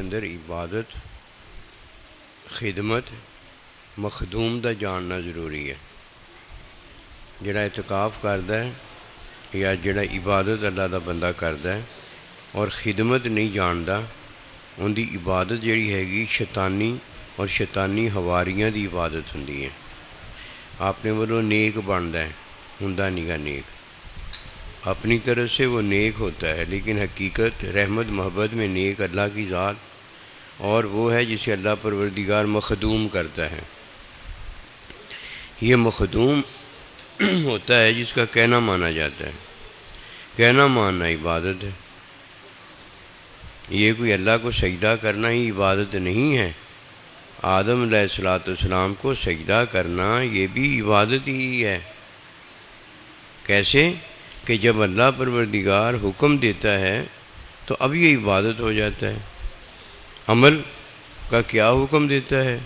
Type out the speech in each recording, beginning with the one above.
اندر عبادت خدمت مخدوم دا جاننا ضروری ہے۔ جڑا اعتکاف کردا ہے یا جڑا عبادت اللہ دا بندہ کردا ہے اور خدمت نہیں جاندا، ان دی عبادت جڑی ہے شیطانی اور شیطانی حواریاں دی عبادت ہوندی ہے۔ اپنے والوں نیک بندا ہے، ہوندا نہیں گا نیک، اپنی طرف سے وہ نیک ہوتا ہے، لیکن حقیقت رحمت محبت میں نیک اللہ کی ذات، اور وہ ہے جسے اللہ پروردگار مخدوم کرتا ہے۔ یہ مخدوم ہوتا ہے جس کا کہنا مانا جاتا ہے۔ کہنا ماننا عبادت ہے۔ یہ کوئی اللہ کو سجدہ کرنا ہی عبادت نہیں ہے۔ آدم علیہ السلام کو سجدہ کرنا یہ بھی عبادت ہی ہے۔ کیسے کہ جب اللہ پروردگار حکم دیتا ہے تو اب یہ عبادت ہو جاتا ہے۔ عمل کا کیا حکم دیتا ہے؟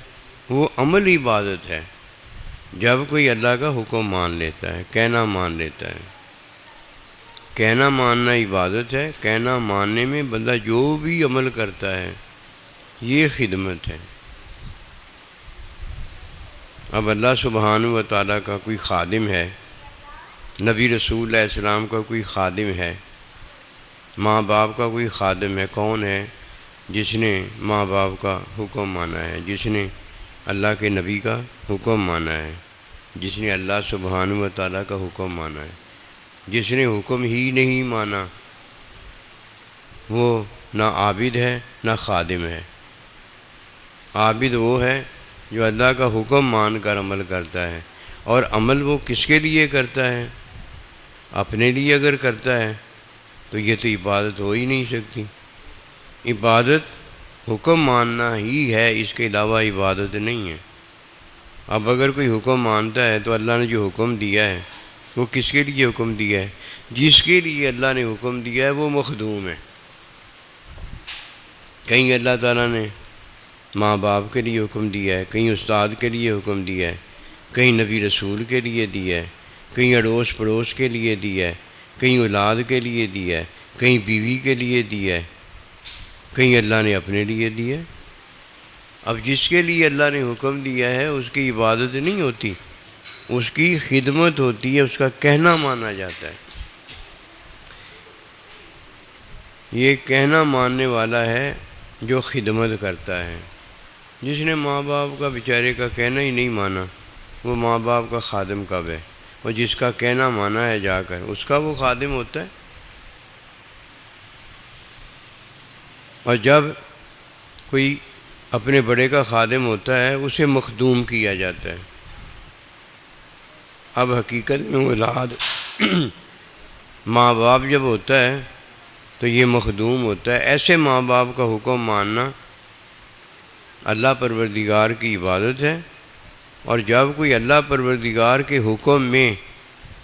وہ عمل عبادت ہے جب کوئی اللہ کا حکم مان لیتا ہے، کہنا مان لیتا ہے۔ کہنا ماننا عبادت ہے۔ کہنا ماننے میں بندہ جو بھی عمل کرتا ہے یہ خدمت ہے۔ اب اللہ سبحانہ و تعالیٰ کا کوئی خادم ہے، نبی رسول علیہ السلام کا کوئی خادم ہے، ماں باپ کا کوئی خادم ہے۔ کون ہے؟ جس نے ماں باپ کا حکم مانا ہے، جس نے اللہ کے نبی کا حکم مانا ہے، جس نے اللہ سبحانہ و تعالیٰ کا حکم مانا ہے۔ جس نے حکم ہی نہیں مانا وہ نہ عابد ہے نہ خادم ہے۔ عابد وہ ہے جو اللہ کا حکم مان کر عمل کرتا ہے، اور عمل وہ کس کے لیے کرتا ہے؟ اپنے لیے اگر کرتا ہے تو یہ تو عبادت ہو ہی نہیں سکتی۔ عبادت حکم ماننا ہی ہے، اس کے علاوہ عبادت نہیں ہے۔ اب اگر کوئی حکم مانتا ہے تو اللہ نے جو حکم دیا ہے وہ کس کے لیے حکم دیا ہے؟ جس کے لیے اللہ نے حکم دیا ہے وہ مخدوم ہے۔ کہیں اللہ تعالیٰ نے ماں باپ کے لیے حکم دیا ہے، کہیں استاد کے لیے حکم دیا ہے، کہیں نبی رسول کے لیے دیا ہے، کہیں اڑوس پڑوس کے لیے دیا ہے، کہیں اولاد کے لیے دیا ہے، کہیں بیوی کے لیے دیا ہے، کہیں اللہ نے اپنے لیے دیا ہے۔ اب جس کے لیے اللہ نے حکم دیا ہے اس کی عبادت نہیں ہوتی، اس کی خدمت ہوتی ہے، اس کا کہنا مانا جاتا ہے۔ یہ کہنا ماننے والا ہے جو خدمت کرتا ہے۔ جس نے ماں باپ کا بیچارے کا کہنا ہی نہیں مانا، وہ ماں باپ کا خادم کب ہے؟ اور جس کا کہنا مانا ہے جا کر اس کا وہ خادم ہوتا ہے۔ اور جب کوئی اپنے بڑے کا خادم ہوتا ہے اسے مخدوم کیا جاتا ہے۔ اب حقیقت میں اولاد ماں باپ جب ہوتا ہے تو یہ مخدوم ہوتا ہے۔ ایسے ماں باپ کا حکم ماننا اللہ پروردگار کی عبادت ہے، اور جب کوئی اللہ پروردگار کے حکم میں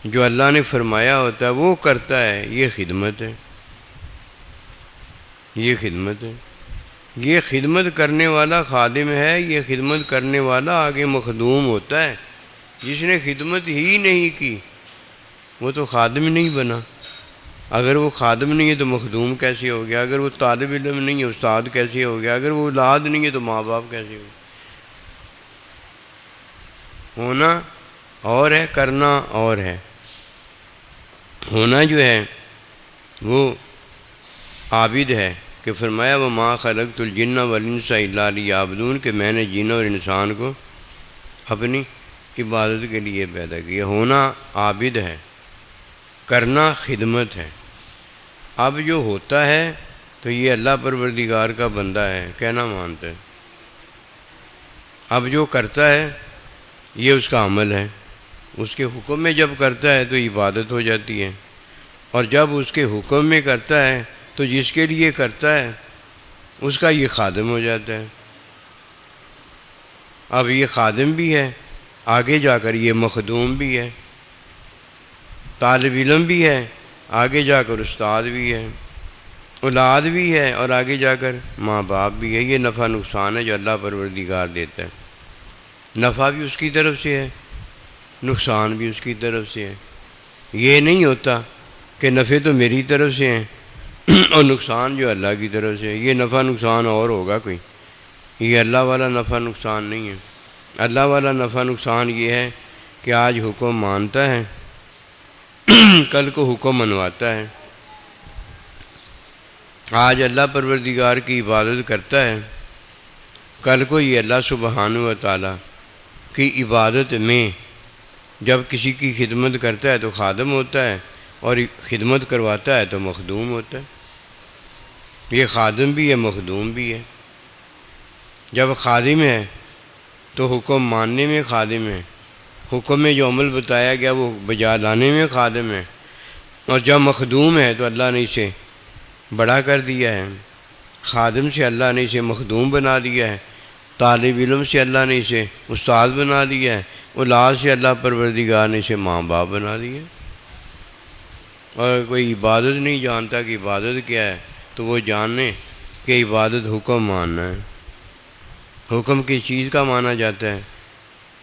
جو اللہ نے فرمایا ہوتا ہے وہ کرتا ہے، یہ خدمت ہے۔ یہ خدمت ہے۔ یہ خدمت کرنے والا خادم ہے، یہ خدمت کرنے والا آگے مخدوم ہوتا ہے۔ جس نے خدمت ہی نہیں کی وہ تو خادم نہیں بنا۔ اگر وہ خادم نہیں ہے تو مخدوم کیسے ہو گیا؟ اگر وہ طالب علم نہیں ہے استاد کیسے ہو گیا؟ اگر وہ اولاد نہیں ہے تو ماں باپ کیسے ہو گیا؟ ہونا اور ہے، کرنا اور ہے۔ ہونا جو ہے وہ عابد ہے کہ فرمایا وَمَا خَلَقْتُ الْجِنَّ وَالْإِنسَ إِلَّا لِيَعْبُدُونَ، کہ میں نے جن اور انسان کو اپنی عبادت کے لیے پیدا کیا۔ ہونا عابد ہے، کرنا خدمت ہے۔ اب جو ہوتا ہے تو یہ اللہ پروردگار کا بندہ ہے، کہنا مانتا ہے۔ اب جو کرتا ہے یہ اس کا عمل ہے، اس کے حکم میں جب کرتا ہے تو عبادت ہو جاتی ہے، اور جب اس کے حکم میں کرتا ہے تو جس کے لیے کرتا ہے اس کا یہ خادم ہو جاتا ہے۔ اب یہ خادم بھی ہے، آگے جا کر یہ مخدوم بھی ہے، طالب علم بھی ہے، آگے جا کر استاد بھی ہے، اولاد بھی ہے، اور آگے جا کر ماں باپ بھی ہے۔ یہ نفع نقصان ہے جو اللہ پروردگار دیتا ہے۔ نفع بھی اس کی طرف سے ہے، نقصان بھی اس کی طرف سے ہے۔ یہ نہیں ہوتا کہ نفع تو میری طرف سے ہیں اور نقصان جو اللہ کی طرف سے، یہ نفع نقصان اور ہوگا کوئی، یہ اللہ والا نفع نقصان نہیں ہے۔ اللہ والا نفع نقصان یہ ہے کہ آج حکم مانتا ہے، کل کو حکم منواتا ہے، آج اللہ پروردگار کی عبادت کرتا ہے، کل کو یہ اللہ سبحانہ و تعالی کی عبادت میں جب کسی کی خدمت کرتا ہے تو خادم ہوتا ہے، اور خدمت کرواتا ہے تو مخدوم ہوتا ہے۔ یہ خادم بھی ہے، مخدوم بھی ہے۔ جب خادم ہے تو حکم ماننے میں خادم ہے، حکم میں جو عمل بتایا گیا وہ بجا لانے میں خادم ہے، اور جب مخدوم ہے تو اللہ نے اسے بڑا کر دیا ہے، خادم سے اللہ نے اسے مخدوم بنا دیا ہے، طالب علم سے اللہ نے اسے استاد بنا دیا ہے، اولاد سے اللہ پروردگار نے اسے ماں باپ بنا دیا ہے۔ اور کوئی عبادت نہیں جانتا کہ عبادت کیا ہے تو وہ جاننے کہ عبادت حکم ماننا ہے۔ حکم کس چیز کا مانا جاتا ہے؟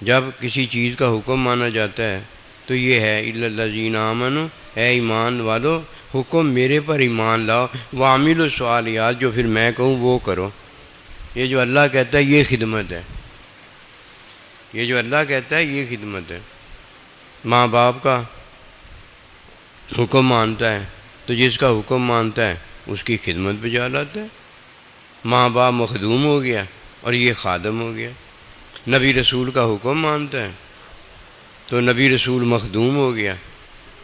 جب کسی چیز کا حکم مانا جاتا ہے تو یہ ہے اِلَّا الَّذِينَ آمَنُوا، اے ایمان والو حکم میرے پر ایمان لاؤ، وَعَمِلُوا الصَّالِحَاتِ، جو پھر میں کہوں وہ کرو۔ یہ جو اللہ کہتا ہے یہ خدمت ہے، یہ جو اللہ کہتا ہے یہ خدمت ہے۔ ماں باپ کا حکم مانتا ہے تو جس کا حکم مانتا ہے اس کی خدمت بجا لاتا ہے۔ ماں باپ مخدوم ہو گیا اور یہ خادم ہو گیا۔ نبی رسول کا حکم مانتا ہے تو نبی رسول مخدوم ہو گیا،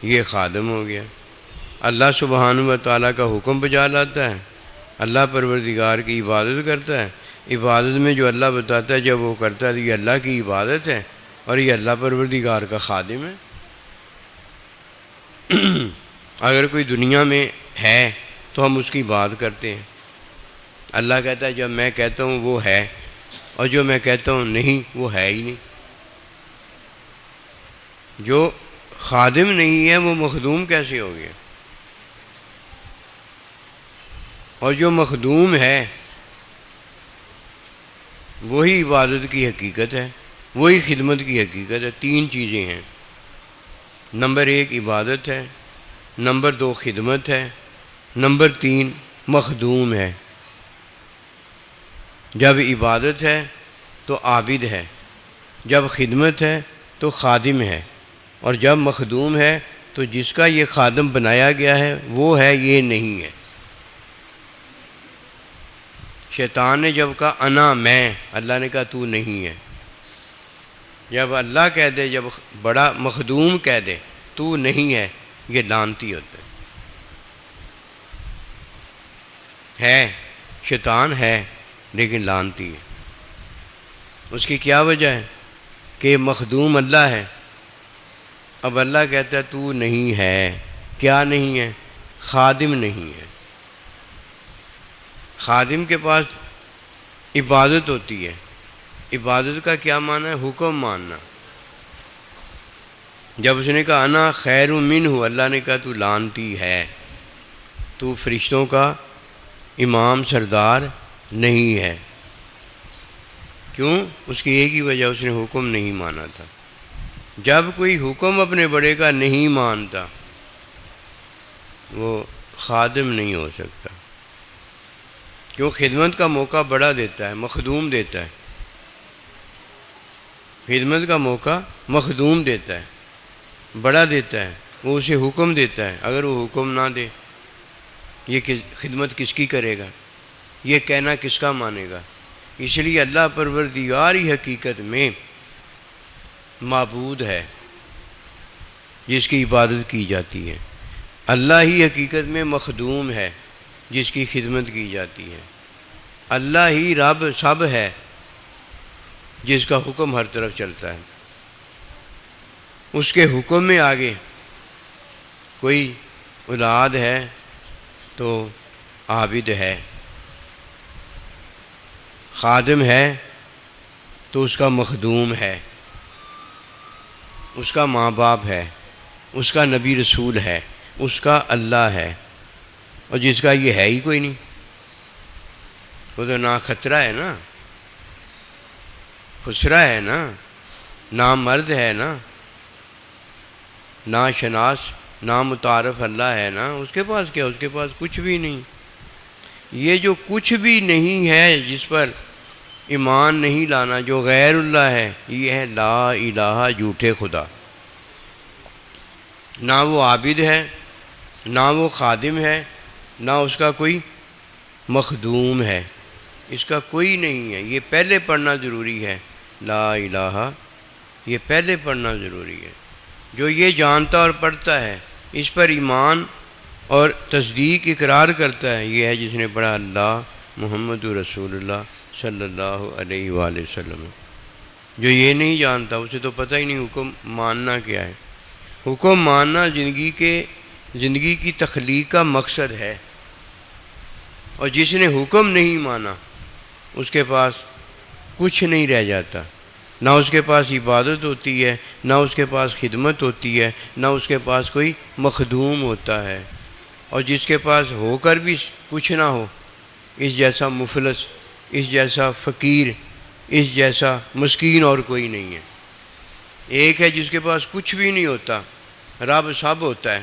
یہ خادم ہو گیا۔ اللہ سبحانہ و تعالیٰ کا حکم بجا لاتا ہے، اللہ پروردگار کی عبادت کرتا ہے، عبادت میں جو اللہ بتاتا ہے جب وہ کرتا ہے تو یہ اللہ کی عبادت ہے اور یہ اللہ پروردگار کا خادم ہے۔ اگر کوئی دنیا میں ہے تو ہم اس کی بات کرتے ہیں۔ اللہ کہتا ہے جب میں کہتا ہوں وہ ہے، اور جو میں کہتا ہوں نہیں وہ ہے ہی نہیں۔ جو خادم نہیں ہے وہ مخدوم کیسے ہو گیا؟ اور جو مخدوم ہے وہی عبادت کی حقیقت ہے، وہی خدمت کی حقیقت ہے۔ تین چیزیں ہیں، نمبر 1 عبادت ہے، نمبر 2 خدمت ہے، نمبر 3 مخدوم ہے۔ جب عبادت ہے تو عابد ہے، جب خدمت ہے تو خادم ہے، اور جب مخدوم ہے تو جس کا یہ خادم بنایا گیا ہے وہ ہے، یہ نہیں ہے۔ شیطان نے جب کہا انا میں، اللہ نے کہا تو نہیں ہے۔ جب اللہ کہہ دے، جب بڑا مخدوم کہہ دے تو نہیں ہے، یہ لعنتی ہوتا ہے۔ شیطان ہے لیکن لعنتی ہے۔ اس کی کیا وجہ ہے؟ کہ مخدوم اللہ ہے، اب اللہ کہتا ہے تو نہیں ہے۔ کیا نہیں ہے؟ خادم نہیں ہے۔ خادم کے پاس عبادت ہوتی ہے۔ عبادت کا کیا معنی ہے؟ حکم ماننا۔ جب اس نے کہا انا خیر منہ، اللہ نے کہا تو لعنتی ہے، تو فرشتوں کا امام سردار نہیں ہے۔ کیوں؟ اس کی ایک ہی وجہ، اس نے حکم نہیں مانا تھا۔ جب کوئی حکم اپنے بڑے کا نہیں مانتا وہ خادم نہیں ہو سکتا، کیوں؟ خدمت کا موقع بڑا دیتا ہے، مخدوم دیتا ہے۔ خدمت کا موقع مخدوم دیتا ہے، بڑا دیتا ہے، وہ اسے حکم دیتا ہے۔ اگر وہ حکم نہ دے یہ خدمت کس کی کرے گا؟ یہ کہنا کس کا مانے گا؟ اس لیے اللہ پروردگار ہی حقیقت میں معبود ہے جس کی عبادت کی جاتی ہے، اللہ ہی حقیقت میں مخدوم ہے جس کی خدمت کی جاتی ہے، اللہ ہی رب سب ہے جس کا حکم ہر طرف چلتا ہے۔ اس کے حکم میں آگے کوئی اولاد ہے تو عابد ہے، خادم ہے تو اس کا مخدوم ہے، اس کا ماں باپ ہے، اس کا نبی رسول ہے، اس کا اللہ ہے، اور جس کا یہ ہے ہی کوئی نہیں وہ تو نہ خطرہ ہے نا، خسرہ ہے نا مرد ہے نا شناس نامتعارف اللہ ہے نا، اس کے پاس کیا؟ اس کے پاس کچھ بھی نہیں۔ یہ جو کچھ بھی نہیں ہے جس پر ایمان نہیں لانا، جو غیر اللہ ہے، یہ ہے لا الہ، جھوٹے خدا۔ نہ وہ عابد ہے، نہ وہ خادم ہے، نہ اس کا کوئی مخدوم ہے، اس کا کوئی نہیں ہے۔ یہ پہلے پڑھنا ضروری ہے، لا الہ، یہ پہلے پڑھنا ضروری ہے۔ جو یہ جانتا اور پڑھتا ہے، اس پر ایمان اور تصدیق اقرار کرتا ہے، یہ ہے جس نے پڑھا اللہ محمد رسول اللہ صلی اللہ علیہ وآلہ وسلم۔ جو یہ نہیں جانتا، اسے تو پتہ ہی نہیں حکم ماننا کیا ہے۔ حکم ماننا زندگی کی تخلیق کا مقصد ہے، اور جس نے حکم نہیں مانا اس کے پاس کچھ نہیں رہ جاتا۔ نہ اس کے پاس عبادت ہوتی ہے، نہ اس کے پاس خدمت ہوتی ہے، نہ اس کے پاس کوئی مخدوم ہوتا ہے۔ اور جس کے پاس ہو کر بھی کچھ نہ ہو، اس جیسا مفلس، اس جیسا فقیر، اس جیسا مسکین اور کوئی نہیں ہے۔ ایک ہے جس کے پاس کچھ بھی نہیں ہوتا، رب سب ہوتا ہے۔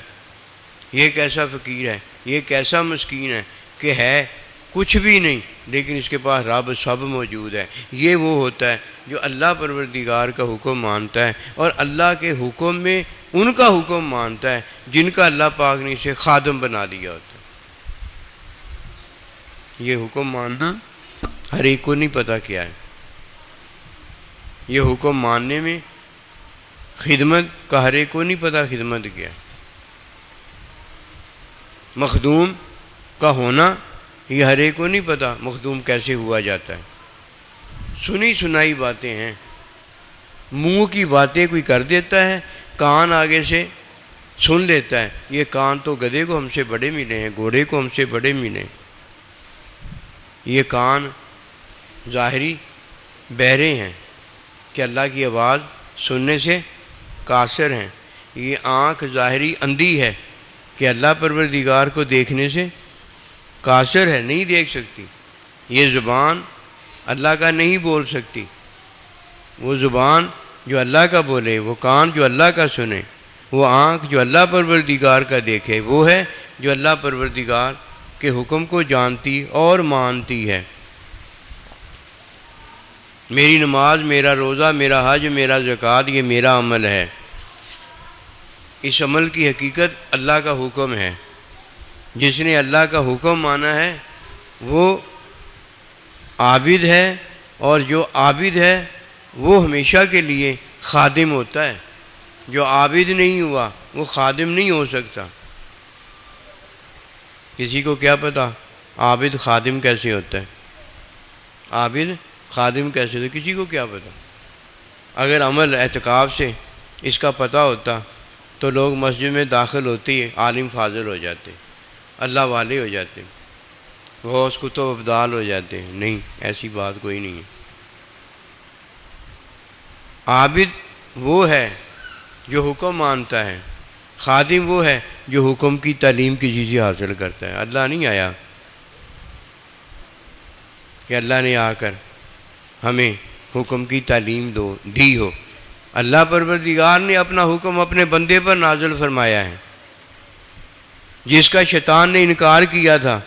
یہ کیسا فقیر ہے، یہ کیسا مسکین ہے کہ ہے کچھ بھی نہیں لیکن اس کے پاس رب سب موجود ہے۔ یہ وہ ہوتا ہے جو اللہ پروردگار کا حکم مانتا ہے، اور اللہ کے حکم میں ان کا حکم مانتا ہے جن کا اللہ پاک نے اسے خادم بنا دیا ہوتا ہے۔ یہ حکم ماننا ہر ایک کو نہیں پتہ کیا ہے۔ یہ حکم ماننے میں خدمت کا ہر ایک کو نہیں پتہ خدمت کیا ہے۔ مخدوم کا ہونا یہ ہر ایک کو نہیں پتہ مخدوم کیسے ہوا جاتا ہے۔ سنی سنائی باتیں ہیں، منہ کی باتیں کوئی کر دیتا ہے، کان آگے سے سن لیتا ہے۔ یہ کان تو گدھے کو ہم سے بڑے ملے ہیں، گھوڑے کو ہم سے بڑے ملے ہیں۔ یہ کان ظاہری بہرے ہیں کہ اللہ کی آواز سننے سے قاصر ہیں۔ یہ آنکھ ظاہری اندھی ہے کہ اللہ پروردگار کو دیکھنے سے قاصر ہے، نہیں دیکھ سکتی۔ یہ زبان اللہ کا نہیں بول سکتی، وہ زبان جو اللہ کا بولے، وہ کان جو اللہ کا سنے، وہ آنکھ جو اللہ پروردگار کا دیکھے، وہ ہے جو اللہ پروردگار کے حکم کو جانتی اور مانتی ہے۔ میری نماز، میرا روزہ، میرا حج، میرا زکوٰۃ، یہ میرا عمل ہے۔ اس عمل کی حقیقت اللہ کا حکم ہے۔ جس نے اللہ کا حکم مانا ہے وہ عابد ہے، اور جو عابد ہے وہ ہمیشہ کے لیے خادم ہوتا ہے۔ جو عابد نہیں ہوا وہ خادم نہیں ہو سکتا۔ کسی کو کیا پتہ عابد خادم کیسے ہوتا ہے؟ عابد خادم کیسے ہوتا ہے؟ کسی کو کیا پتہ؟ اگر عمل اعتکاف سے اس کا پتہ ہوتا تو لوگ مسجد میں داخل ہوتے ہی عالم فاضل ہو جاتے، اللہ والے ہو جاتے، غوث کتب ابدال ہو جاتے۔ نہیں، ایسی بات کوئی نہیں ہے۔ عابد وہ ہے جو حکم مانتا ہے، خادم وہ ہے جو حکم کی تعلیم کی چیزیں حاصل کرتا ہے۔ اللہ نہیں آیا کہ اللہ نے آ کر ہمیں حکم کی تعلیم دی ہو۔ اللہ پروردگار نے اپنا حکم اپنے بندے پر نازل فرمایا ہے۔ جس کا شیطان نے انکار کیا تھا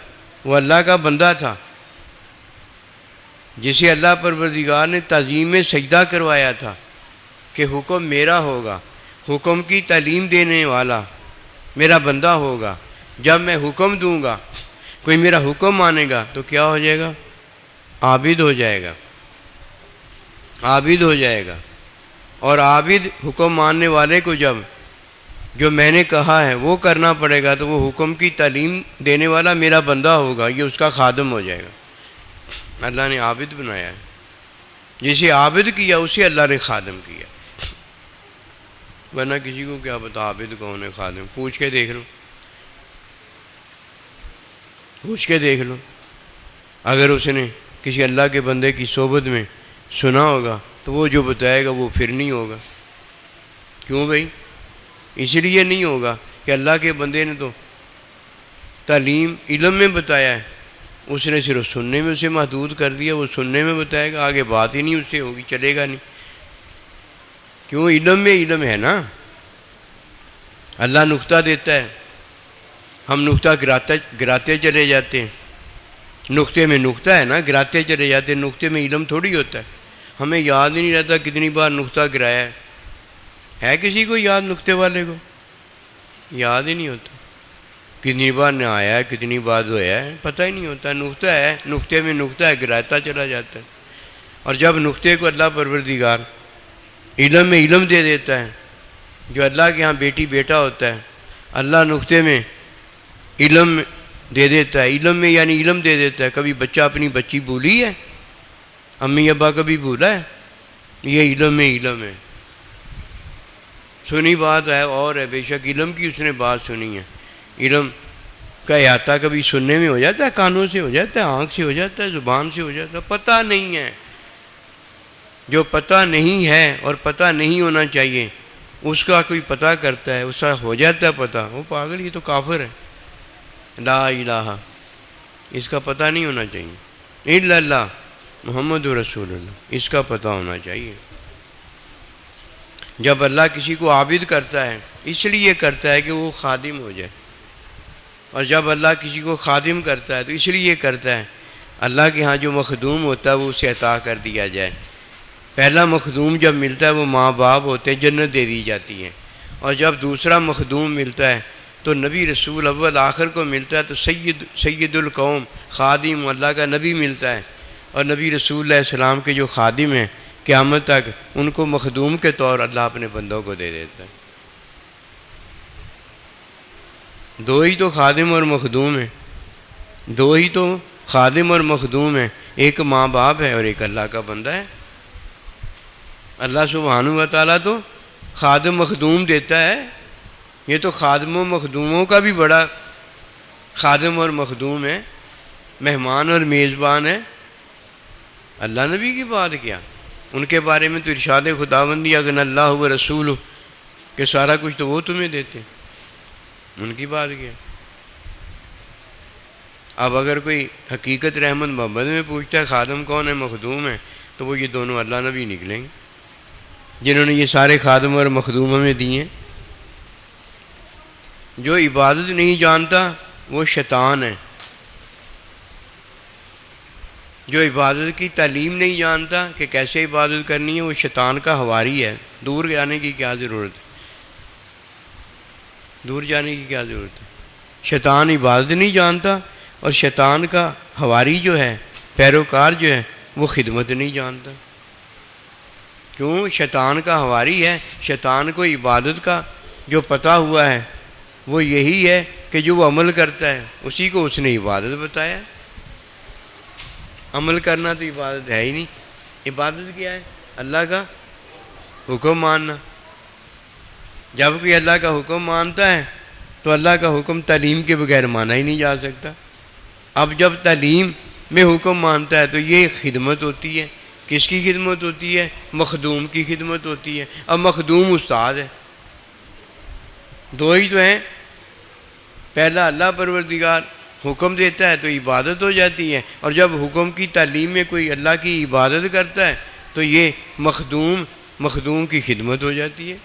وہ اللہ کا بندہ تھا، جسے اللہ پروردگار نے تعظیم میں سجدہ کروایا تھا کہ حکم میرا ہوگا، حکم کی تعلیم دینے والا میرا بندہ ہوگا۔ جب میں حکم دوں گا، کوئی میرا حکم مانے گا تو کیا ہو جائے گا؟ عابد ہو جائے گا، عابد ہو جائے گا۔ اور عابد حکم ماننے والے کو جب جو میں نے کہا ہے وہ کرنا پڑے گا تو وہ حکم کی تعلیم دینے والا میرا بندہ ہوگا، یہ اس کا خادم ہو جائے گا۔ اللہ نے عابد بنایا ہے، جسے عابد کیا اسے اللہ نے خادم کیا، ورنہ کسی کو کیا پتا عابد کون ہے خادم؟ پوچھ کے دیکھ لو، پوچھ کے دیکھ لو۔ اگر اس نے کسی اللہ کے بندے کی صحبت میں سنا ہوگا تو وہ جو بتائے گا وہ پھر نہیں ہوگا۔ کیوں بھائی؟ اس لیے نہیں ہوگا کہ اللہ کے بندے نے تو تعلیم علم میں بتایا ہے، اس نے صرف سننے میں اسے محدود کر دیا، وہ سننے میں بتائے گا، آگے بات ہی نہیں اس سے ہوگی، چلے گا نہیں۔ کیوں؟ علم میں علم ہے نا۔ اللہ نقطہ دیتا ہے، ہم نقطہ گراتے چلے جاتے ہیں۔ نقطے میں نقطہ ہے نا، گراتے چلے جاتے ہیں، نقطے میں علم تھوڑی ہوتا ہے۔ ہمیں یاد ہی نہیں رہتا کتنی بار نقطہ گرایا ہے کسی کو یاد؟ نقطے والے کو یاد ہی نہیں ہوتا کتنی بار نہ آیا ہے، کتنی بار دھویا ہے، پتہ ہی نہیں ہوتا۔ نقطہ ہے، نقطے میں نقطہ ہے، گراتا چلا جاتا ہے۔ اور جب نقطے کو اللہ پروردگار علم میں علم دے دیتا ہے، جو اللہ کے ہاں بیٹی بیٹا ہوتا ہے، اللہ نقطے میں علم دے دیتا ہے۔ علم میں یعنی علم دے دیتا ہے۔ کبھی بچہ اپنی بچی بھولی ہے؟ امی ابا کبھی بھولا ہے؟ یہ علم میں علم ہے۔ سنی بات ہے اور ہے، بے شک علم کی اس نے بات سنی ہے۔ علم کا احاطہ کبھی سننے میں ہو جاتا ہے، کانوں سے ہو جاتا ہے، آنکھ سے ہو جاتا ہے، زبان سے ہو جاتا ہے، پتہ نہیں ہے۔ جو پتہ نہیں ہے اور پتہ نہیں ہونا چاہیے اس کا کوئی پتہ کرتا ہے، اس کا ہو جاتا ہے پتہ، وہ پاگل، یہ تو کافر ہے۔ لا الہ، اس کا پتہ نہیں ہونا چاہیے، الا اللہ محمد رسول اللہ، اس کا پتہ ہونا چاہیے۔ جب اللہ کسی کو عابد کرتا ہے اس لیے کرتا ہے کہ وہ خادم ہو جائے، اور جب اللہ کسی کو خادم کرتا ہے تو اس لیے کرتا ہے اللہ کے ہاں جو مخدوم ہوتا ہے وہ اسے عطا کر دیا جائے۔ پہلا مخدوم جب ملتا ہے وہ ماں باپ ہوتے ہیں، جنت دے دی جاتی ہے۔ اور جب دوسرا مخدوم ملتا ہے تو نبی رسول اول آخر کو ملتا ہے، تو سید القوم خادم اللہ کا نبی ملتا ہے۔ اور نبی رسول اللہ علیہ السلام کے جو خادم ہیں قیامت تک ان کو مخدوم کے طور اللہ اپنے بندوں کو دے دیتا ہے۔ دو ہی تو خادم اور مخدوم ہیں، دو ہی تو خادم اور مخدوم ہیں، ایک ماں باپ ہے اور ایک اللہ کا بندہ ہے۔ اللہ سبحانہ و تعالیٰ تو خادم مخدوم دیتا ہے، یہ تو خادم و مخدوموں کا بھی بڑا خادم اور مخدوم ہے، مہمان اور میزبان ہے۔ اللہ نبی کی بات کیا، ان کے بارے میں تو ارشاد خداوندی اغن اللہ و رسول کہ سارا کچھ تو وہ تمہیں دیتے، ان کی بات کیا۔ اب اگر کوئی حقیقت رحمت محمد میں پوچھتا ہے خادم کون ہے مخدوم ہے، تو وہ یہ دونوں اللہ نبی نکلیں گے جنہوں نے یہ سارے خادم اور مخدوم ہمیں دیے۔ جو عبادت نہیں جانتا وہ شیطان ہے، جو عبادت کی تعلیم نہیں جانتا کہ کیسے عبادت کرنی ہے وہ شیطان کا حواری ہے۔ دور جانے کی کیا ضرورت ہے؟ دور جانے کی کیا ضرورت ہے؟ شیطان عبادت نہیں جانتا، اور شیطان کا حواری جو ہے، پیروکار جو ہے، وہ خدمت نہیں جانتا۔ کیوں؟ شیطان کا حواری ہے، شیطان کو عبادت کا جو پتہ ہوا ہے وہ یہی ہے کہ جو وہ عمل کرتا ہے اسی کو اس نے عبادت بتایا۔ عمل کرنا تو عبادت ہے ہی نہیں۔ عبادت کیا ہے؟ اللہ کا حکم ماننا۔ جب کوئی اللہ کا حکم مانتا ہے تو اللہ کا حکم تعلیم کے بغیر مانا ہی نہیں جا سکتا۔ اب جب تعلیم میں حکم مانتا ہے تو یہ خدمت ہوتی ہے۔ کس کی خدمت ہوتی ہے؟ مخدوم کی خدمت ہوتی ہے۔ اب مخدوم استاد ہے، دو ہی تو ہیں۔ پہلا اللہ پروردگار حکم دیتا ہے تو عبادت ہو جاتی ہے، اور جب حکم کی تعلیم میں کوئی اللہ کی عبادت کرتا ہے تو یہ مخدوم کی خدمت ہو جاتی ہے۔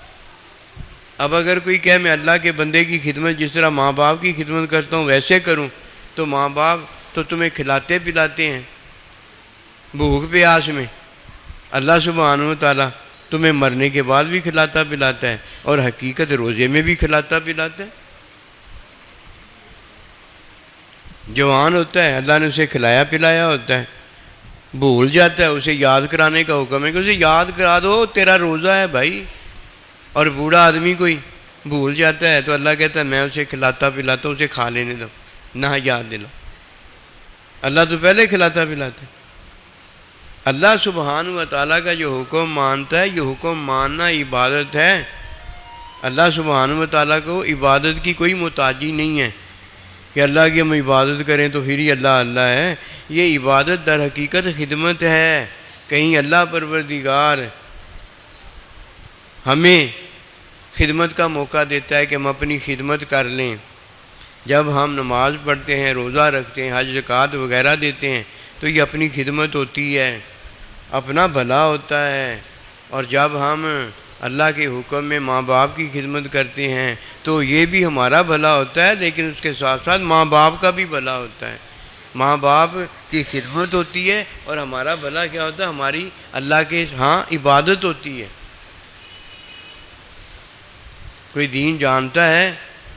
اب اگر کوئی کہے میں اللہ کے بندے کی خدمت جس طرح ماں باپ کی خدمت کرتا ہوں ویسے کروں، تو ماں باپ تو تمہیں کھلاتے پلاتے ہیں بھوک پیاس میں، اللہ سبحانہ و تعالیٰ تمہیں مرنے کے بعد بھی کھلاتا پلاتا ہے، اور حقیقت روزے میں بھی کھلاتا پلاتا ہے۔ جوان ہوتا ہے اللہ نے اسے کھلایا پلایا ہوتا ہے، بھول جاتا ہے، اسے یاد کرانے کا حکم ہے کہ اسے یاد کرا دو تیرا روزہ ہے بھائی۔ اور بوڑھا آدمی کوئی بھول جاتا ہے تو اللہ کہتا ہے میں اسے کھلاتا پلاتا ہوں، اسے کھا لینے دو، نہ یاد دلا۔ اللہ تو پہلے کھلاتا پلاتا ہے۔ اللہ سبحانہ و تعالیٰ کا جو حکم مانتا ہے، یہ حکم ماننا عبادت ہے۔ اللہ سبحانہ و تعالیٰ کو عبادت کی کوئی محتاجی نہیں ہے کہ اللہ کی ہم عبادت کریں تو پھر ہی اللہ اللہ ہے۔ یہ عبادت در حقیقت خدمت ہے۔ کہیں اللہ پروردگار ہمیں خدمت کا موقع دیتا ہے کہ ہم اپنی خدمت کر لیں۔ جب ہم نماز پڑھتے ہیں، روزہ رکھتے ہیں، حج زکوٰۃ وغیرہ دیتے ہیں تو یہ اپنی خدمت ہوتی ہے، اپنا بھلا ہوتا ہے۔ اور جب ہم اللہ کے حکم میں ماں باپ کی خدمت کرتے ہیں تو یہ بھی ہمارا بھلا ہوتا ہے، لیکن اس کے ساتھ ساتھ ماں باپ کا بھی بھلا ہوتا ہے۔ ماں باپ کی خدمت ہوتی ہے اور ہمارا بھلا کیا ہوتا ہے؟ ہماری اللہ کے ہاں عبادت ہوتی ہے۔ کوئی دین جانتا ہے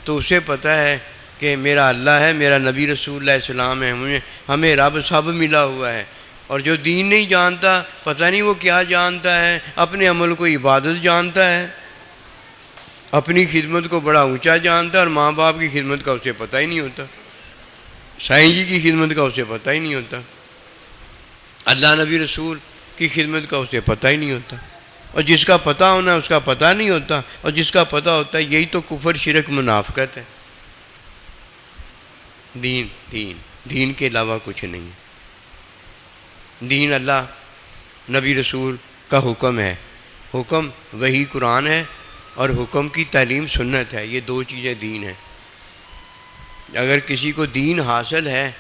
تو اسے پتہ ہے کہ میرا اللہ ہے، میرا نبی رسول اللہ علیہ السلام ہے، ہمیں رب سب ملا ہوا ہے۔ اور جو دین نہیں جانتا، پتہ نہیں وہ کیا جانتا ہے، اپنے عمل کو عبادت جانتا ہے، اپنی خدمت کو بڑا اونچا جانتا ہے، اور ماں باپ کی خدمت کا اسے پتہ ہی نہیں ہوتا، سائیں جی کی خدمت کا اسے پتہ ہی نہیں ہوتا، اللہ نبی رسول کی خدمت کا اسے پتہ ہی نہیں ہوتا۔ اور جس کا پتہ ہونا ہے اس کا پتہ نہیں ہوتا، اور جس کا پتہ ہوتا ہے یہی تو کفر، شرک، منافقت ہے۔ دین کے علاوہ کچھ نہیں۔ دین اللہ نبی رسول کا حکم ہے، حکم وہی قرآن ہے، اور حکم کی تعلیم سنت ہے، یہ دو چیزیں دین ہیں۔ اگر کسی کو دین حاصل ہے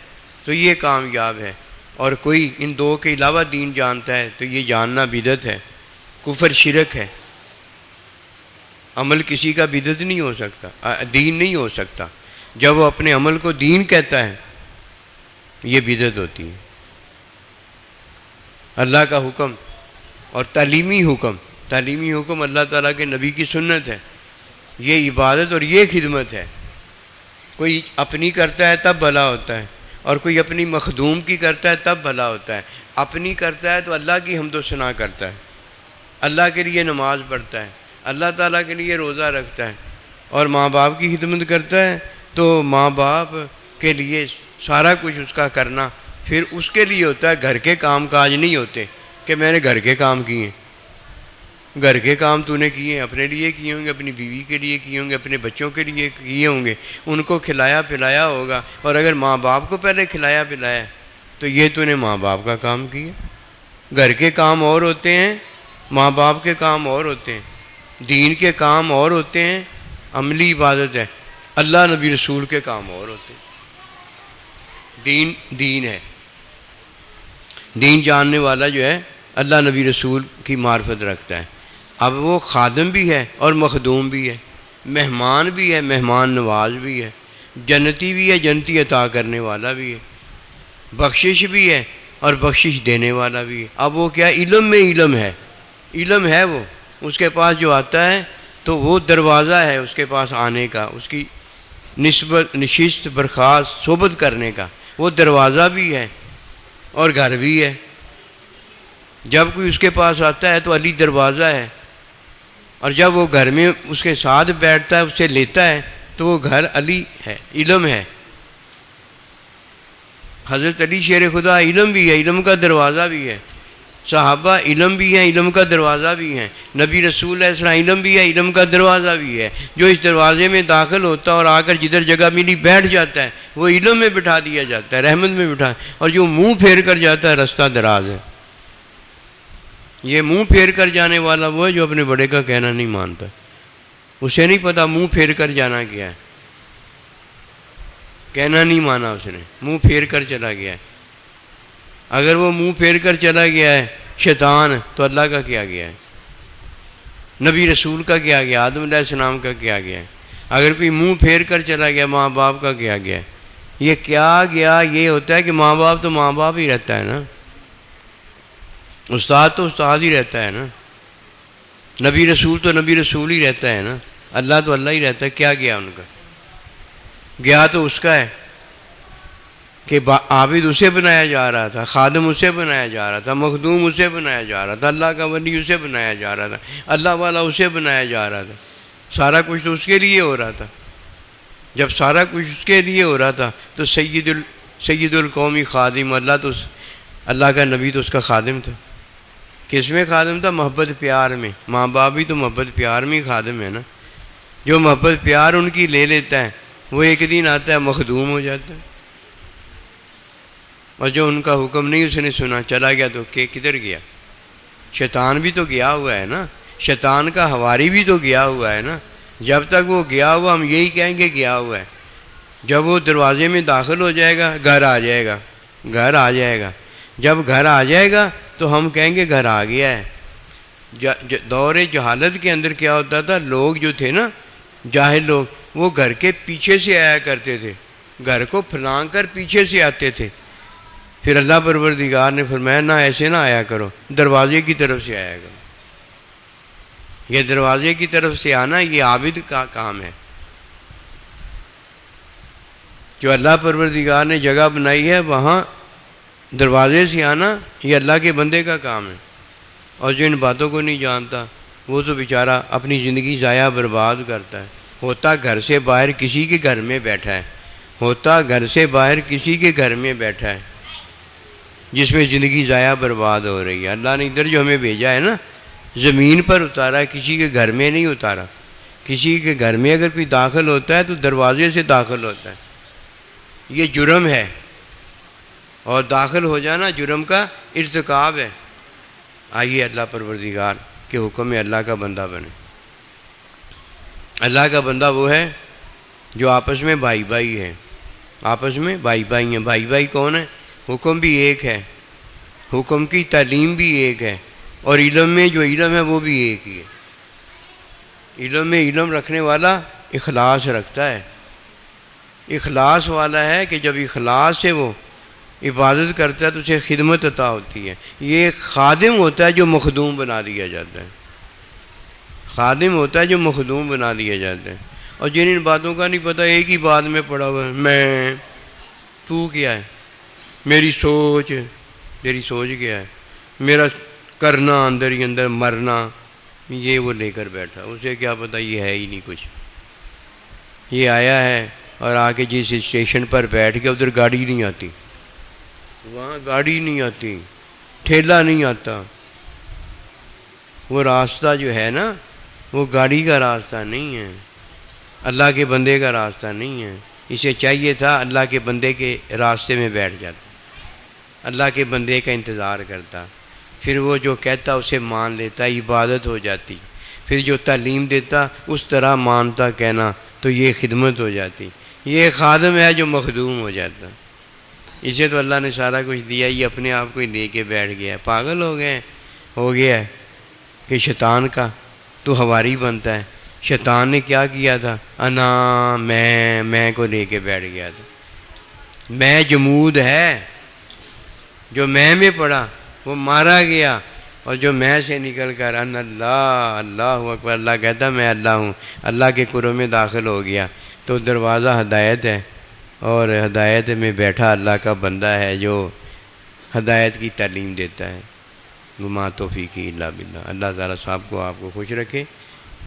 تو یہ کامیاب ہے، اور کوئی ان دو کے علاوہ دین جانتا ہے تو یہ جاننا بدعت ہے، کفر، شرک ہے۔ عمل کسی کا بدعت نہیں ہو سکتا، دین نہیں ہو سکتا۔ جب وہ اپنے عمل کو دین کہتا ہے یہ بدعت ہوتی ہے۔ اللہ کا حکم اور تعلیمی حکم اللہ تعالیٰ کے نبی کی سنت ہے، یہ عبادت اور یہ خدمت ہے۔ کوئی اپنی کرتا ہے تب بھلا ہوتا ہے، اور کوئی اپنی مخدوم کی کرتا ہے تب بھلا ہوتا ہے۔ اپنی کرتا ہے تو اللہ کی حمد و ثنا کرتا ہے، اللہ کے لیے نماز پڑھتا ہے، اللہ تعالیٰ کے لیے روزہ رکھتا ہے، اور ماں باپ کی خدمت کرتا ہے تو ماں باپ کے لیے سارا کچھ اس کا کرنا پھر اس کے لیے ہوتا ہے، گھر کے کام کاج نہیں ہوتے کہ میں نے گھر کے کام کیے۔ گھر کے کام تو نے کیے، اپنے لیے کیے ہوں گے، اپنی بیوی کے لیے کیے ہوں گے، اپنے بچوں کے لیے کیے ہوں گے، ان کو کھلایا پلایا ہوگا۔ اور اگر ماں باپ کو پہلے کھلایا پلایا تو یہ تو نے ماں باپ کا کام کیا۔ گھر کے کام اور ہوتے ہیں، ماں باپ کے کام اور ہوتے ہیں، دین کے کام اور ہوتے ہیں، عملی عبادت ہے، اللہ نبی رسول کے کام اور ہوتے ہیں۔ دین ہے۔ دین جاننے والا جو ہے اللہ نبی رسول کی معرفت رکھتا ہے۔ اب وہ خادم بھی ہے اور مخدوم بھی ہے، مہمان بھی ہے، مہمان نواز بھی ہے، جنتی بھی ہے، جنتی عطا کرنے والا بھی ہے، بخشش بھی ہے اور بخشش دینے والا بھی ہے۔ اب وہ کیا علم میں علم ہے وہ، اس کے پاس جو آتا ہے تو وہ دروازہ ہے اس کے پاس آنے کا، اس کی نشست برخاست صحبت کرنے کا، وہ دروازہ بھی ہے اور گھر بھی ہے۔ جب کوئی اس کے پاس آتا ہے تو علی دروازہ ہے، اور جب وہ گھر میں اس کے ساتھ بیٹھتا ہے، اس سے لیتا ہے تو وہ گھر علی ہے، علم ہے۔ حضرت علی شیر خدا علم بھی ہے، علم کا دروازہ بھی ہے، صحابہ علم بھی ہیں، علم کا دروازہ بھی ہیں، نبی رسول علیہ السلام علم بھی ہے، علم کا دروازہ بھی ہے۔ جو اس دروازے میں داخل ہوتا ہے اور آ کر جدھر جگہ ملی بیٹھ جاتا ہے وہ علم میں بٹھا دیا جاتا ہے، رحمت میں بٹھا، اور جو منہ پھیر کر جاتا ہے رستہ دراز ہے۔ یہ منہ پھیر کر جانے والا وہ ہے جو اپنے بڑے کا کہنا نہیں مانتا، اسے نہیں پتا منہ پھیر کر جانا کیا ہے، کہنا نہیں مانا، اس نے منہ پھیر کر چلا گیا ہے۔ اگر وہ منہ پھیر کر چلا گیا ہے شیطان تو اللہ کا کیا گیا ہے، نبی رسول کا کیا گیا، آدم علیہ السلام کا کیا گیا ہے۔ اگر کوئی منہ پھیر کر چلا گیا ماں باپ کا کیا گیا ہے۔ یہ کیا گیا یہ ہوتا ہے کہ ماں باپ تو ماں باپ ہی رہتا ہے نا، استاد تو استاد ہی رہتا ہے نا، نبی رسول تو نبی رسول ہی رہتا ہے نا، اللہ تو اللہ ہی رہتا ہے۔ کیا گیا ان کا؟ گیا تو اس کا ہے کہ عابد اسے بنایا جا رہا تھا، خادم اسے بنایا جا رہا تھا، مخدوم اسے بنایا جا رہا تھا، اللہ کا ولی اسے بنایا جا رہا تھا، اللہ والا اسے بنایا جا رہا تھا، سارا کچھ تو اس کے لیے ہو رہا تھا۔ جب سارا کچھ اس کے لیے ہو رہا تھا تو سید القومی خادم، اللہ کا نبی تو اس کا خادم تھا۔ کس میں خادم تھا؟ محبت پیار میں۔ ماں باپ بھی تو محبت پیار میں ہی خادم ہے نا۔ جو محبت پیار ان کی لے لیتا ہے وہ ایک دن آتا ہے مخدوم ہو جاتا ہے، اور جو ان کا حکم نہیں اس نے سنا چلا گیا تو کدھر گیا؟ شیطان بھی تو گیا ہوا ہے نا، شیطان کا حواری بھی تو گیا ہوا ہے نا۔ جب تک وہ گیا ہوا ہم یہی کہیں گے گیا ہوا ہے، جب وہ دروازے میں داخل ہو جائے گا گھر آ جائے گا، گھر آ جائے گا، جب گھر آ جائے گا تو ہم کہیں گے گھر آ گیا ہے۔ دور جہالت کے اندر کیا ہوتا تھا، لوگ جو تھے نا، جاہل لوگ، وہ گھر کے پیچھے سے آیا کرتے تھے، گھر کو پھلانگ کر پیچھے سے آتے تھے. پھر اللہ پروردگار نے فرمایا نہ ایسے نہ آیا کرو، دروازے کی طرف سے آیا کرو. یہ دروازے کی طرف سے آنا یہ عابد کا کام ہے. جو اللہ پروردگار نے جگہ بنائی ہے وہاں دروازے سے آنا یہ اللہ کے بندے کا کام ہے. اور جو ان باتوں کو نہیں جانتا وہ تو بیچارہ اپنی زندگی ضائع برباد کرتا ہے. ہوتا گھر سے باہر کسی کے گھر میں بیٹھا ہے، ہوتا گھر سے باہر کسی کے گھر میں بیٹھا ہے، جس میں زندگی ضائع برباد ہو رہی ہے. اللہ نے ادھر جو ہمیں بھیجا ہے نا، زمین پر اتارا ہے، کسی کے گھر میں نہیں اتارا. کسی کے گھر میں اگر کوئی داخل ہوتا ہے تو دروازے سے داخل ہوتا ہے. یہ جرم ہے، اور داخل ہو جانا جرم کا ارتکاب ہے. آئیے اللہ پروردگار کے حکم میں اللہ کا بندہ بنے. اللہ کا بندہ وہ ہے جو آپس میں بھائی بھائی ہے، آپس میں بھائی بھائی ہیں. بھائی بھائی کون ہے؟ حکم بھی ایک ہے، حکم کی تعلیم بھی ایک ہے، اور علم میں جو علم ہے وہ بھی ایک ہی ہے. علم میں علم رکھنے والا اخلاص رکھتا ہے، اخلاص والا ہے کہ جب اخلاص سے وہ عبادت کرتا ہے تو اسے خدمت عطا ہوتی ہے. یہ ایک خادم ہوتا ہے جو مخدوم بنا دیا جاتا ہے، خادم ہوتا ہے جو مخدوم بنا دیا جاتا ہے. اور جن ان باتوں کا نہیں پتہ، ایک ہی بات میں پڑا ہوا ہے، میں، تو کیا ہے، میری سوچ، تیری سوچ کیا ہے، میرا کرنا اندر ہی اندر، مرنا، یہ وہ لے کر بیٹھا. اسے کیا پتہ یہ ہے ہی نہیں کچھ. یہ آیا ہے اور آ کے جس اسٹیشن پر بیٹھ کے ادھر گاڑی نہیں آتی، وہاں گاڑی نہیں آتی، ٹھیلا نہیں آتا. وہ راستہ جو ہے نا وہ گاڑی کا راستہ نہیں ہے، اللہ کے بندے کا راستہ نہیں ہے. اسے چاہیے تھا اللہ کے بندے کے راستے میں بیٹھ جاتا، اللہ کے بندے کا انتظار کرتا، پھر وہ جو کہتا اسے مان لیتا، عبادت ہو جاتی. پھر جو تعلیم دیتا اس طرح مانتا کہنا، تو یہ خدمت ہو جاتی. یہ خادم ہے جو مخدوم ہو جاتا. اسے تو اللہ نے سارا کچھ دیا، یہ اپنے آپ کو ہی لے کے بیٹھ گیا. پاگل ہو گیا ہے کہ شیطان کا تو حواری بنتا ہے. شیطان نے کیا کیا تھا؟ انا، میں کو لے کے بیٹھ گیا تھا. میں جمود ہے، جو میں پڑا وہ مارا گیا، اور جو میں سے نکل کر ان اللہ، اللہ اکبر، اللہ کہتا میں اللہ ہوں، اللہ کے قرب میں داخل ہو گیا. تو دروازہ ہدایت ہے، اور ہدایت میں بیٹھا اللہ کا بندہ ہے جو ہدایت کی تعلیم دیتا ہے. وما توفیقی الا باللہ. اللہ تعالیٰ صاحب کو آپ کو خوش رکھے.